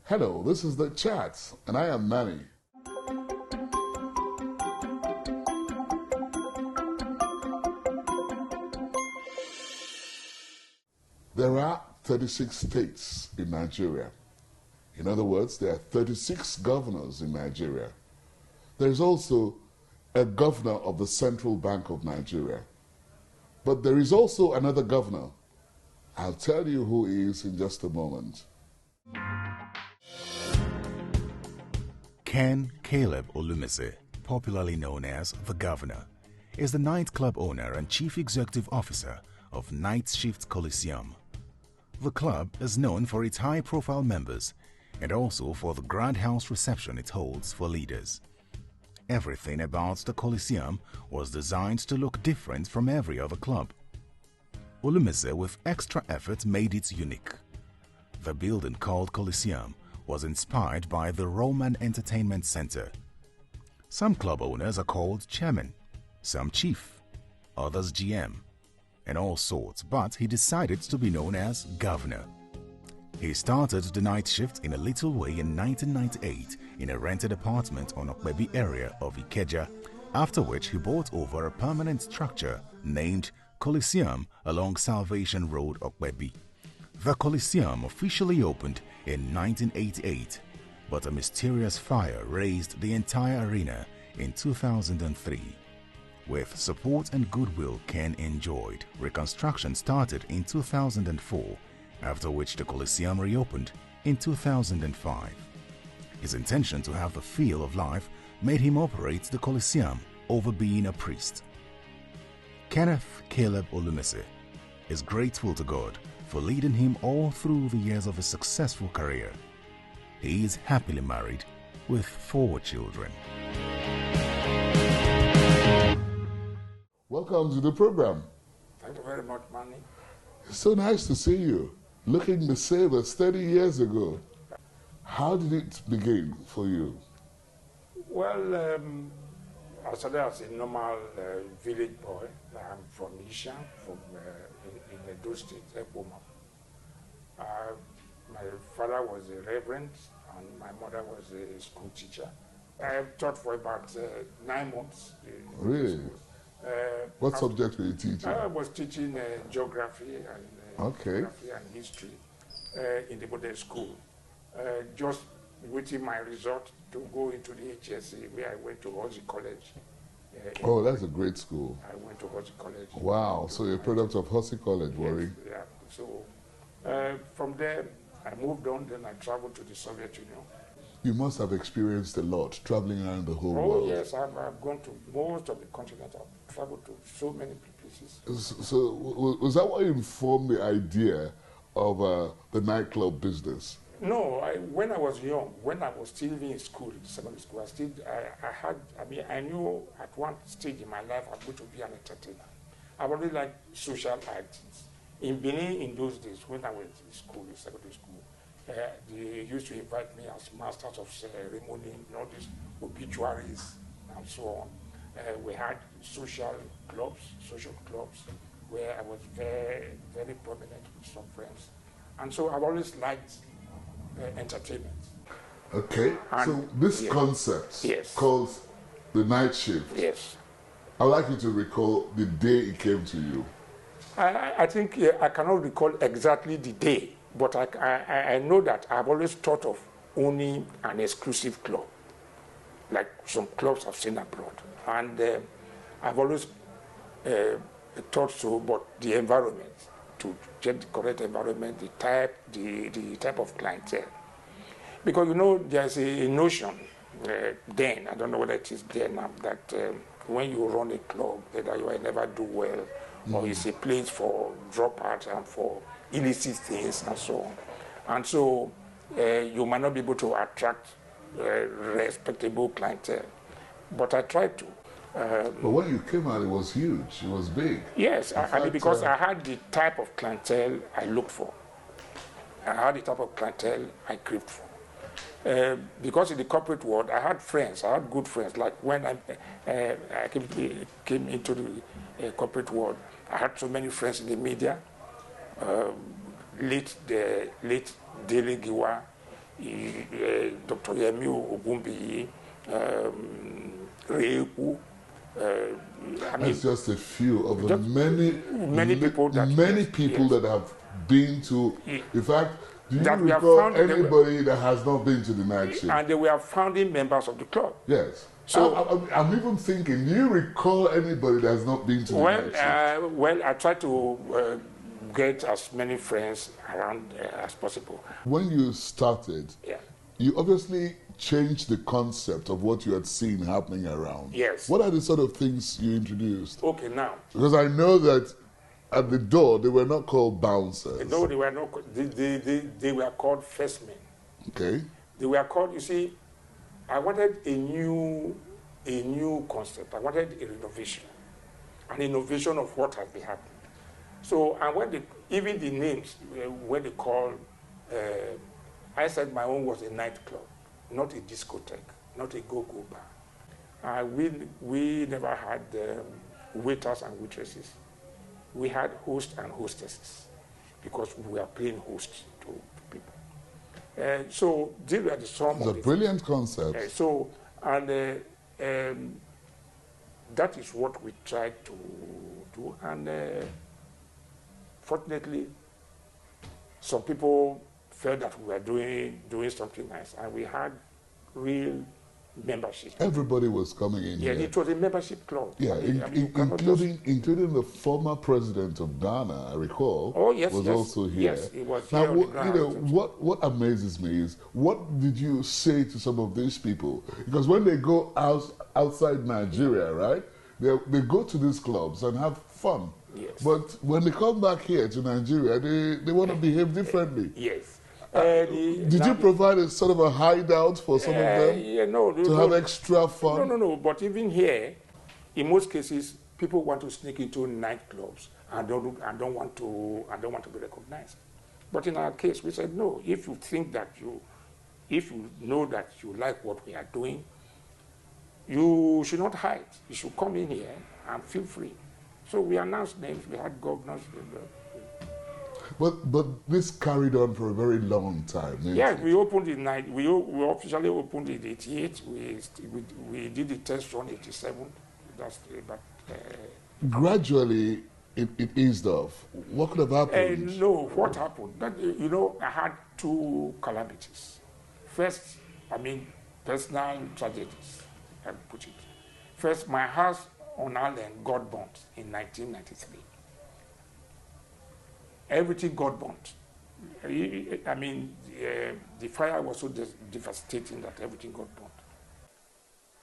Hello, this is The Chat, and I am Manny. There are 36 states in Nigeria. In other words, there are 36 governors in Nigeria. There is also a governor of the Central Bank of Nigeria. But there is also another governor. I'll tell you who he is in just a moment. Ken Caleb Olumise, popularly known as the Governor, is the nightclub owner and chief executive officer of Nightshift Coliseum. The club is known for its high-profile members and also for the grand house reception it holds for leaders. Everything about the Coliseum was designed to look different from every other club. Olumise, with extra effort, made it unique. The building called Coliseum was inspired by the Roman Entertainment Center. Some club owners are called chairman, some chief, others GM, and all sorts, but he decided to be known as Governor. He started the Nightshift in a little way in 1998 in a rented apartment on Okpebi area of Ikeja, after which he bought over a permanent structure named Coliseum along Salvation Road, Okpebi. The Coliseum officially opened in 1988, but a mysterious fire razed the entire arena in 2003. With support and goodwill Ken enjoyed, reconstruction started in 2004, after which the Coliseum reopened in 2005. His intention to have the feel of life made him operate the Coliseum over being a priest. Kenneth Caleb Olumise is grateful to God for leading him all through the years of his successful career. He is happily married with 4 children. Welcome to the program. Thank you very much, Manny. It's so nice to see you, looking the same as 30 years ago. How did it begin for you? Well, I started as a normal village boy. I'm from Isha, in Edo State, Ekpoma. My father was a reverend and my mother was a school teacher. I taught for about 9 months. Really? What subject were you teaching? I was teaching geography and history in the modern school. Just waiting my result to go into the HSC, where I went to Hosi College. Oh, that's a great school. I went to Hosi College. Wow, so you're a product of Hosi College, Warri? Yes, yeah. So from there, I moved on, then I traveled to the Soviet Union. You must have experienced a lot, traveling around the whole Oh, world. yes, I've gone to most of the continent. I've traveled to so many places. So was that what informed the idea of the nightclub business? No, when I was young, when I was still in school, secondary school, I knew at one stage in my life I'm going to be an entertainer. I really liked social activities. In Benin, in those days, when I was in school, in secondary school, they used to invite me as masters of ceremony, these obituaries and so on. We had social clubs, where I was very, very prominent with some friends. And so I've always liked entertainment. Okay, And so this concept called the Nightshift. Yes. I'd like you to recall the day it came to you. I think I cannot recall exactly the day, but I know that I've always thought of owning an exclusive club, like some clubs I've seen abroad. And I've always thought so, but the environment, to get the correct environment, the type of clientele. Because, there's a notion then, I don't know whether it is there now, that when you run a club, either you will never do well, or it's a place for dropouts and for illicit things and so on. And so you might not be able to attract respectable clientele. But I tried to. But when you came out, it was huge. It was big. Yes, because I had the type of clientele I looked for. I had the type of clientele I craved for. Because in the corporate world, I had friends. I had good friends. Like when I came into the corporate world, I had so many friends in the media. Late Dele Giwa, Dr. Yemi Ogumbi, Reku. That's just a few of the many people that that have been to. In fact, do you that recall anybody that has not been to the Nightshift? And they were founding members of the club. Yes. So I'm even thinking, do you recall anybody that has not been to the Nightshift? Well, I try to get as many friends around as possible. When you started, you obviously changed the concept of what you had seen happening around. Yes. What are the sort of things you introduced? Okay, now. Because I know that at the door, they were not called bouncers. No, they were not. They were called first men. Okay. They were called, you see, I wanted a new concept. I wanted a renovation, an innovation of what has been happening. So, and when even the names, when they call, I said my own was a nightclub, not a discotheque, not a go-go bar. We never had waiters and waitresses. We had hosts and hostesses because we were playing hosts to people. So these were the some It's a brilliant concept. That is what we tried to do. And fortunately, some people felt that we were doing something nice, and we had real membership. Everybody was coming in here. It was a membership club. Yeah, including the former president of Ghana, I recall, was also here. Yes, he was now, here. What amazes me is, what did you say to some of these people? Because when they go outside Nigeria, right, they go to these clubs and have fun. Yes. But when they come back here to Nigeria, they want to behave differently. Yes. Did you provide a sort of a hideout for some of them to have extra fun? No. But even here, in most cases, people want to sneak into nightclubs and don't want to be recognized. But in our case, we said no. If you think that if you know that you like what we are doing, you should not hide. You should come in here and feel free. So we announced names. We had governors. But this carried on for a very long time. Yes, we opened in we officially opened in '88. We did the test run '87. Gradually, it eased off. What could have happened? No, what happened? I had two calamities. First, personal tragedies. I put it. First, my house on Island got burnt in 1993. Everything got burnt. The fire was so devastating that everything got burnt.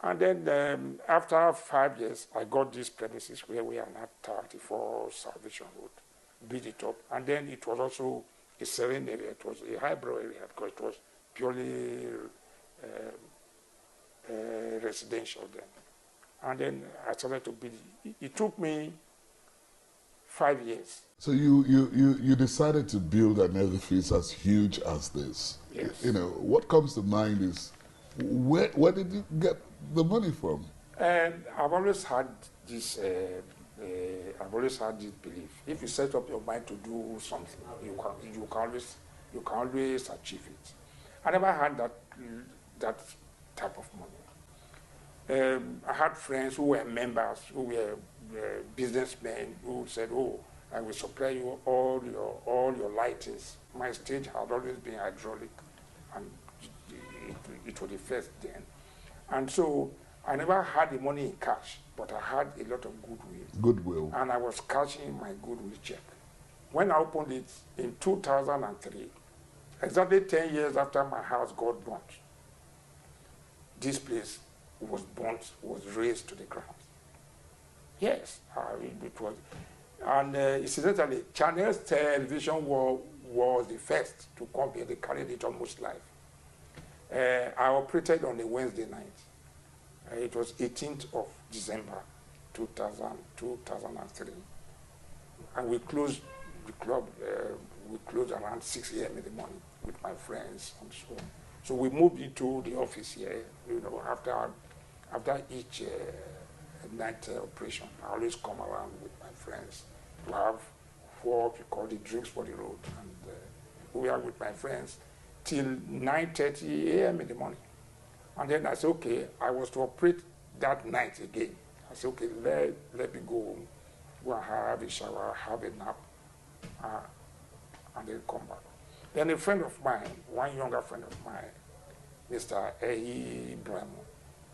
And then after 5 years, I got these premises where we are now 34 Salvation Road, built it up. And then it was also a serene area. It was a highbrow area because it was purely residential then. And then I started to build it. It took me 5 years. So you decided to build an edifice as huge as this. Yes. What comes to mind is, where did you get the money from? I've always had this. I've always had this belief: if you set up your mind to do something, you can always achieve it. I never had that type of money. I had friends who were members, who were businessmen, who said, "Oh, I will supply you all your lightings." My stage had always been hydraulic, and it was the first then. And so I never had the money in cash, but I had a lot of goodwill. Goodwill. And I was cashing my goodwill check. When I opened it in 2003, exactly 10 years after my house got burnt, this place was razed to the ground. Yes, it was. And incidentally, Channel's television was the first to come here. They carried it almost live. I operated on a Wednesday night. It was 18th of December, 2003. And we closed the club, we closed around 6 a.m. in the morning with my friends and so on. So we moved into the office here, after each night operation. I always come around with my friends to have what we call the drinks for the road. And we are with my friends. till 9:30 a.m. in the morning. And then I said, okay, I was to operate that night again. I said, okay, let me go home, go and have a shower, have a nap, and then come back. Then a friend of mine, one younger friend of mine, Mr. Ehi Bremo,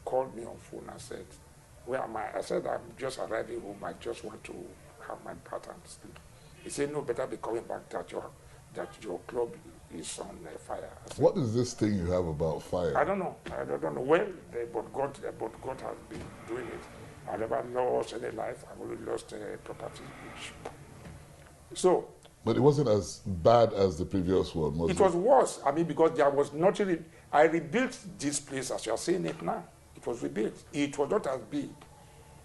called me on phone and said, where am I? I said, I'm just arriving home. I just want to have my pattern sleep. He said, no, better be coming back that your club is on fire. Said, what is this thing you have about fire? I don't know. I don't know. Well, but God has been doing it. I never lost any life. I've only lost property. So. But it wasn't as bad as the previous one, was it? It was worse. I mean, because there was not really. I rebuilt this place as you are seeing it now. It was rebuilt. It was not as big.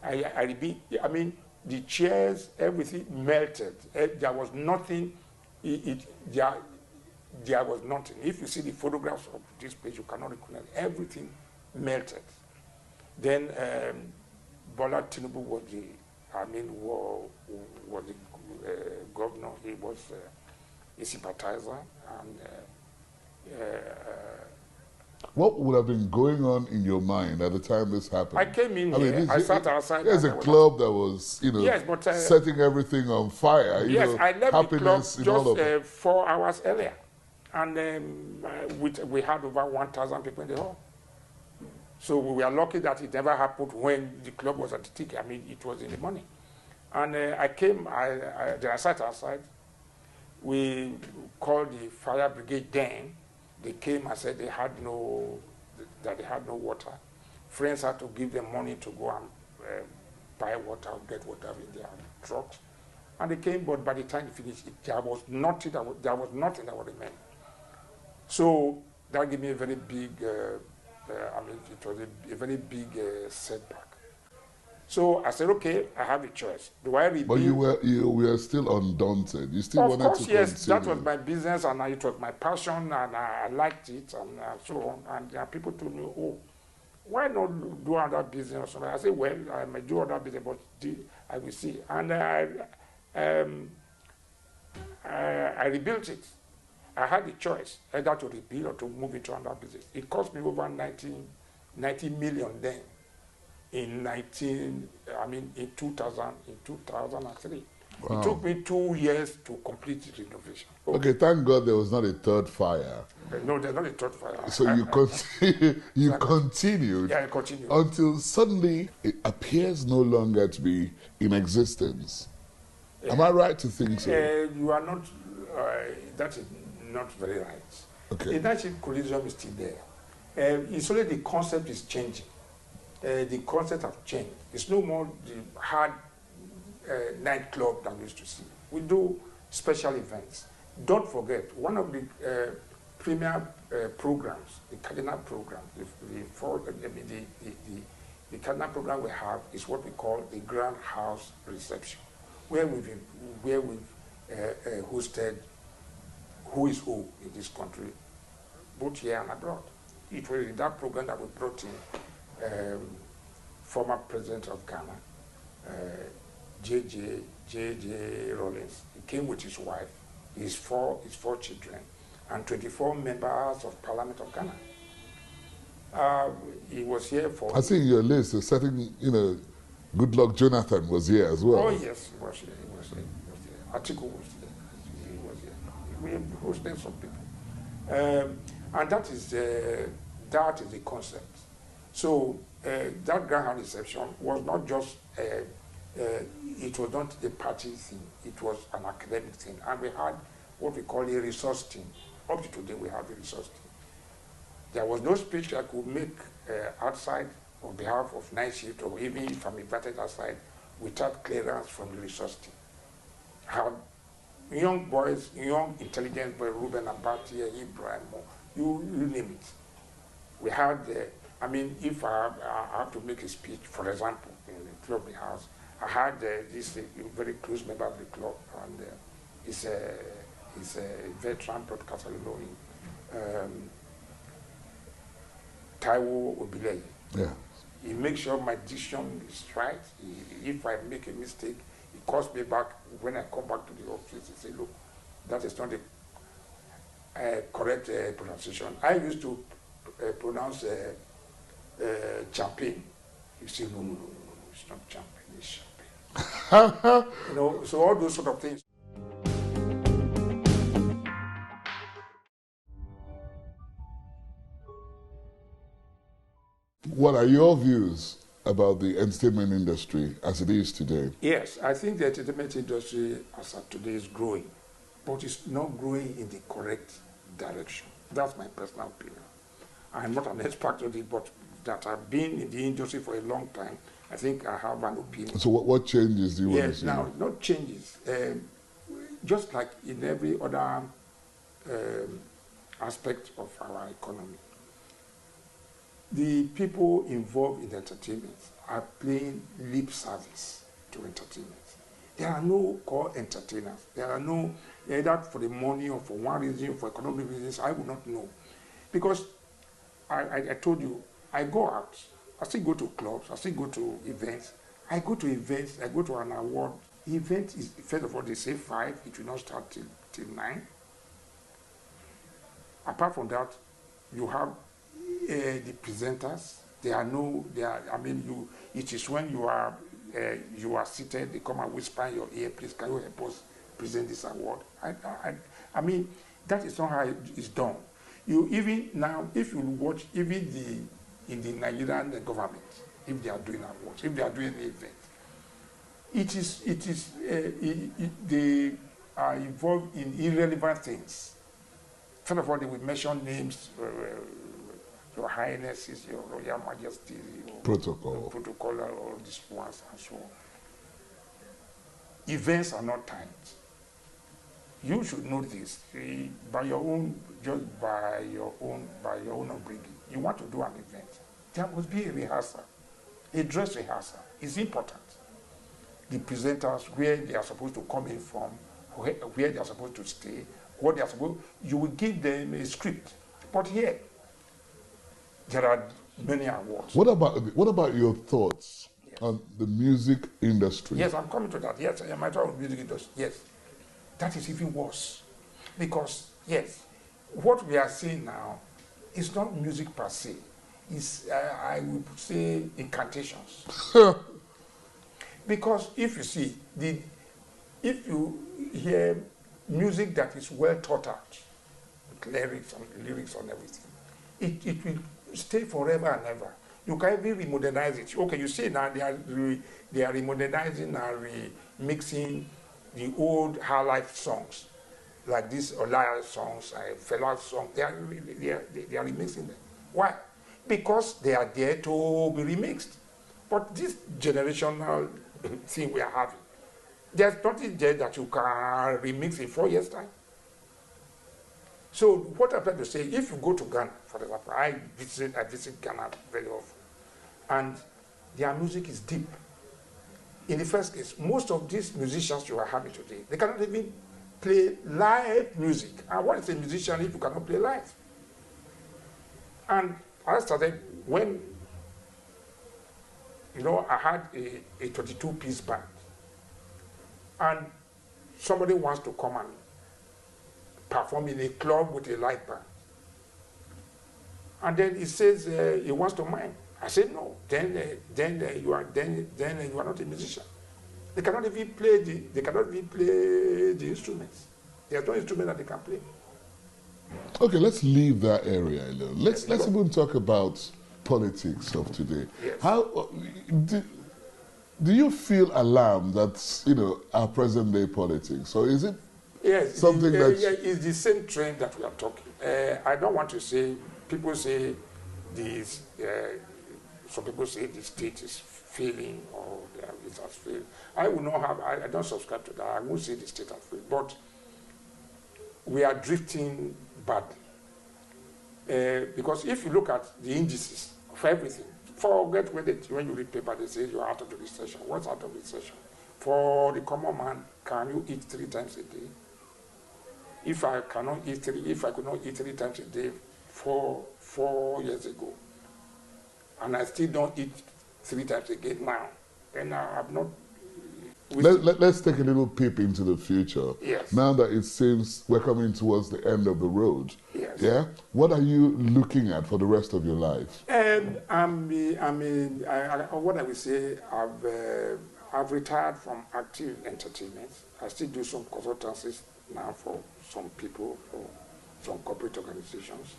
I rebuilt. I mean, the chairs, everything melted. There was nothing. There was nothing. If you see the photographs of this place, you cannot recognize. Everything melted. Then Bola Tinubu was the governor. He was a sympathizer. And what would have been going on in your mind at the time this happened? I came in here. I sat outside. There's a club that was, yes, but, setting everything on fire. Yes, I left the club just 4 hours earlier, and we had over 1,000 people in the hall. So we were lucky that it never happened when the club was at the ticket. I mean, it was in the morning. And I came, I sat outside. We called the fire brigade then. They came and said they had no water. Friends had to give them money to go and buy water, get water in their trucks. And they came, but by the time they finished, there was nothing that would remain. So that gave me a very big, it was a very big setback. So I said, okay, I have a choice. Do I rebuild? But you were still undaunted. You still wanted to continue. Of course, yes. That was my business, and it was my passion, and I liked it, and so on. And people told me, oh, why not do other business? I said, well, I may do other business, but I will see. And I rebuilt it. I had the choice either to rebuild or to move into another business. It cost me over 90 million then. In 2003. Wow. It took me 2 years to complete the renovation. Okay, thank God there was not a third fire. No, there's not a third fire. So you continued. Yeah, I continued. Until suddenly it appears no longer to be in existence. Am I right to think so? You are not, that is not very right. Okay. The Nightshift Coliseum is still there. It's only the concept is changing. The concept has changed. It's no more the hard nightclub that we used to see. We do special events. Don't forget, one of the premier programs, the cardinal program, the cardinal program we have is what we call the Grand House Reception, where we've hosted who is who in this country, both here and abroad. It was in that program that we brought in former president of Ghana, J.J. Rawlings. He came with his wife, his four children, and 24 members of Parliament of Ghana. He was here for... I see in your list, a certain, Goodluck Jonathan was here as well. Oh, yes, he was here. Atiku was here. He was here. We hosted some people. And that is the concept. So that Grand House Reception was not just, it was not a party thing, it was an academic thing. And we had what we call a resource team. Up to today, we have a resource team. There was no speech I could make outside on behalf of Nightshift, or even if I'm invited outside, without clearance from the resource team. I had young boys, young intelligent boys, Ruben Abati, Ibrahim, you name it. We had, if I have to make a speech, for example, in the club house, I had this very close member of the club, and he's a veteran broadcaster, Taiwo Obileye. Yeah. He makes sure my diction is right. If I make a mistake, he calls me back. When I come back to the office, he says, look, that is not correct pronunciation. I used to pronounce champagne. You say, no, it's not champagne, it's champagne. You know, so all those sort of things. What are your views about the entertainment industry as it is today? Yes, I think the entertainment industry as of today is growing, but it's not growing in the correct direction. That's my personal opinion. I'm not an expert on it, but that I've been in the industry for a long time, I think I have an opinion. So what changes do you want to see? Now, not changes. Just like in every other aspect of our economy, the people involved in entertainment are playing lip service to entertainment. There are no core entertainers. There are no, either for the money or for one reason, for economic reasons, I would not know. Because I told you, I go out, I still go to clubs, I still go to events. I go to events, I go to an award. The event is, first of all, they say 5, it will not start till 9. Apart from that, you have the presenters. It is when you are seated, they come and whisper in your ear, please can you help us present this award? I mean, that is not how it's done. You even now, if you watch even in the Nigerian government, if they are doing awards, if they are doing an event, they are involved in irrelevant things. First of all, they will mention names, Your Highnesses, Your Royal Majesty, Protocol, all these ones, and so on. Events are not timed. You should know this. By your own upbringing, you want to do an event, there must be a rehearsal, a dress rehearsal. It's important. The presenters, where they are supposed to come in from, where they are supposed to stay, what they are supposed, you will give them a script. But here, there are many awards. What about your thoughts on the music industry? Yes, I'm coming to that. Yes, I might talk about music industry. Yes, that is even worse, because yes, what we are seeing now is not music per se. It's I would say incantations. Because if you see if you hear music that is well thought out, with lyrics on everything, it will stay forever and ever. You can even remodernize it. Okay, you see now they are remodernizing and remixing the old high life songs, like these Olaya songs, Fela songs. They are remixing them. Why? Because they are there to be remixed. But this generational thing we are having, there's nothing there that you can remix in 4 years' time. So what I'm trying to say, if you go to Ghana, for example, I visit Ghana very often, and their music is deep. In the first case, most of these musicians you are having today, they cannot even play live music. And what is a musician if you cannot play live? And I started when, I had a 22-piece band, and somebody wants to come and perform in a club with a live band. And then he says he wants to mime. I said no. Then you are not a musician. They cannot even play the instruments. There's no instrument that they can play. Okay, let's leave that area alone. Let's even talk about politics of today. Yes. How do you feel alarmed that our present day politics, or is it something that it's the same trend that we are talking? I don't want to say. People say this. Some people say the state is failing or it has failed. I will not have. I don't subscribe to that. I won't say the state has failed, but we are drifting badly. Because if you look at the indices for everything, forget when you read paper, they say you're out of the recession. What's out of recession? For the common man, can you eat 3 times a day? If I could not eat 3 times a day 4 years ago, and I still don't eat 3 times a day now, then I have not. Let's take a little peep into the future. Yes. Now that it seems we're coming towards the end of the road. Yes. Yeah. What are you looking at for the rest of your life? What I will say, I've retired from active entertainment. I still do some consultancies now for some people, for some corporate organizations.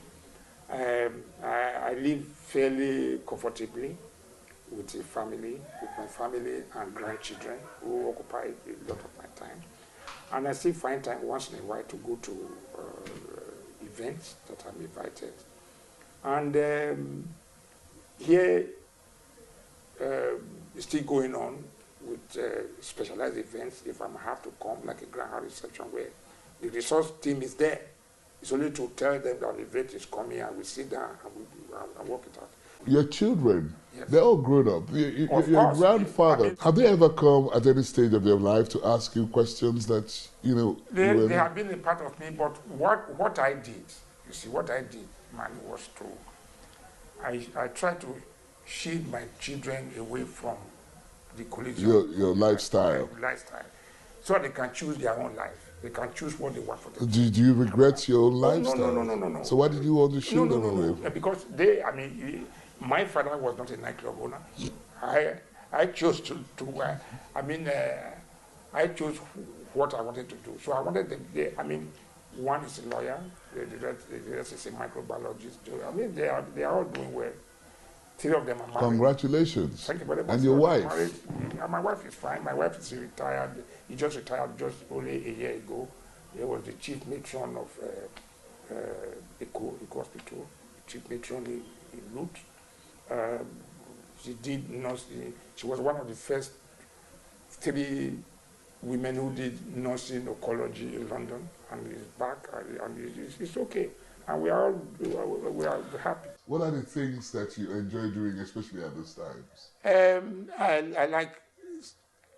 I live fairly comfortably with my family and grandchildren who occupy a lot of my time. And I still find time once in a while to go to events that I'm invited. And here, it's still going on with specialized events. If I have to come, like a grand reception where the resource team is there. It's only to tell them that the event is coming and we sit down and work it out. Your children, yes. They're all grown up. Your grandfather, have they ever come at any stage of their life to ask you questions that, you know? They have been a part of me, but what I did, you see, what I did, man, was I tried to shield my children away from the Coliseum. Your lifestyle. So they can choose their own life. They can choose what they want for themselves. Do you regret your own lifestyle? No. So why did you want to shield them away? No. Because my father was not a nightclub owner. I chose I chose what I wanted to do. So I wanted them, one is a lawyer, the rest is a microbiologist. They are all doing well. 3 of them are married. Congratulations. Thank you very much. And your wife? My wife is fine. My wife is retired. He just retired just only a year ago. He was the chief matron of Eco Hospital, chief matron in Lut. She did nursing. She was one of the first 3 women who did nursing oncology in London, and is back, and it's okay. And we are happy. What are the things that you enjoy doing, especially at those times?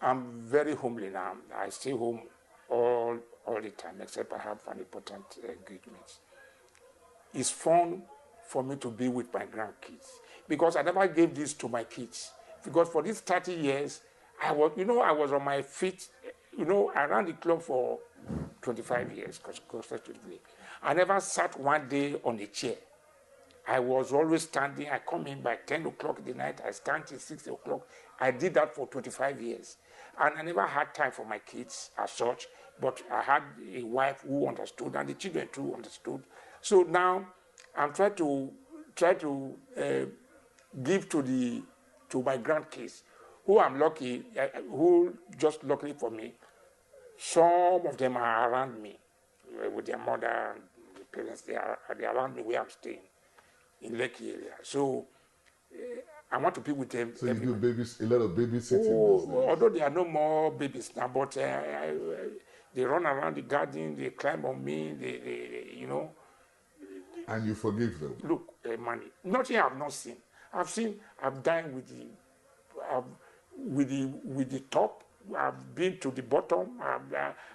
I'm very homely now. I stay home all the time, except I have an important engagement. It's fun for me to be with my grandkids, because I never gave this to my kids. Because for these 30 years, I was on my feet. I ran the club for 25 years, consecutively. I never sat one day on a chair. I was always standing. I come in by 10 o'clock in the night. I stand till 6 o'clock. I did that for 25 years. And I never had time for my kids as such, but I had a wife who understood, and the children too understood. So now I'm trying to give to my grandkids, who I'm lucky, who just luckily for me, some of them are around me with their mother and the parents. They are around me where I'm staying in Lekki area. So I want to be with them. So you do a lot of babysitting. Although there are no more babies now, but they run around the garden, they climb on me, they And you forgive them. Look, money. Nothing I've not seen. I've dined with the top. I've been to the bottom.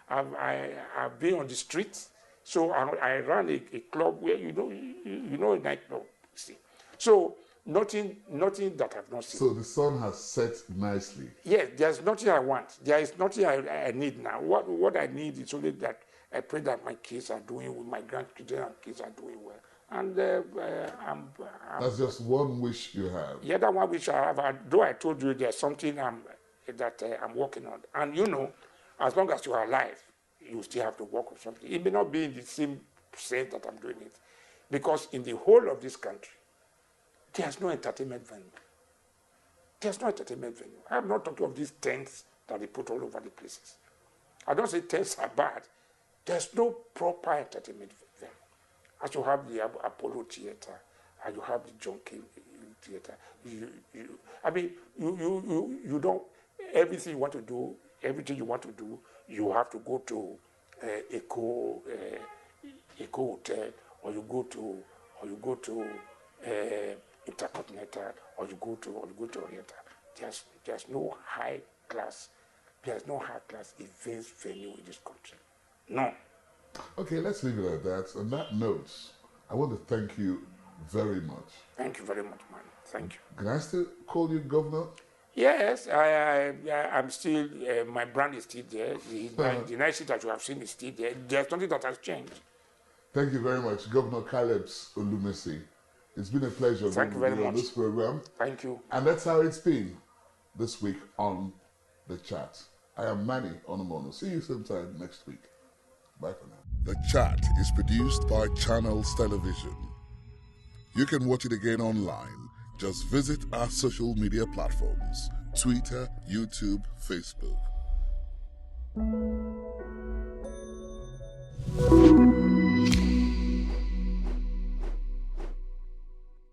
I've been on the streets. So I ran a club where you know a nightclub. See, so nothing that I've not seen. So the sun has set nicely. Yes, there's nothing I want. There is nothing I need now. What I need is only that I pray that my kids are doing well, my grandchildren and kids are doing well. And that's just one wish you have. Yeah, that one wish I have. Though I told you there's something I'm working on. And as long as you are alive, you still have to work on something. It may not be in the same sense that I'm doing it. Because in the whole of this country, there's no entertainment venue. There's no entertainment venue. I'm not talking of these tents that they put all over the places. I don't say tents are bad. There's no proper entertainment venue. As you have the Apollo Theater, and you have the John King Theater. You don't, everything you want to do, you have to go to Eco Hotel, or you go to Intercontinental, or you go to Oriental. There's no high class events venue in this country. No. Okay, let's leave it at that. On that note, I want to thank you very much. Thank you very much, man. Thank you. Can I still call you Governor? Yes, I'm still, my brand is still there. The Nightshift that you have seen is still there. There's nothing that has changed. Thank you very much, Governor Caleb Olumisi. It's been a pleasure Thank being you with very you on much. this program. Thank you. And that's how it's been this week on The Chat. I am Manny Onomono. See you sometime next week. Bye for now. The Chat is produced by Channels Television. You can watch it again online. Just visit our social media platforms: Twitter, YouTube, Facebook.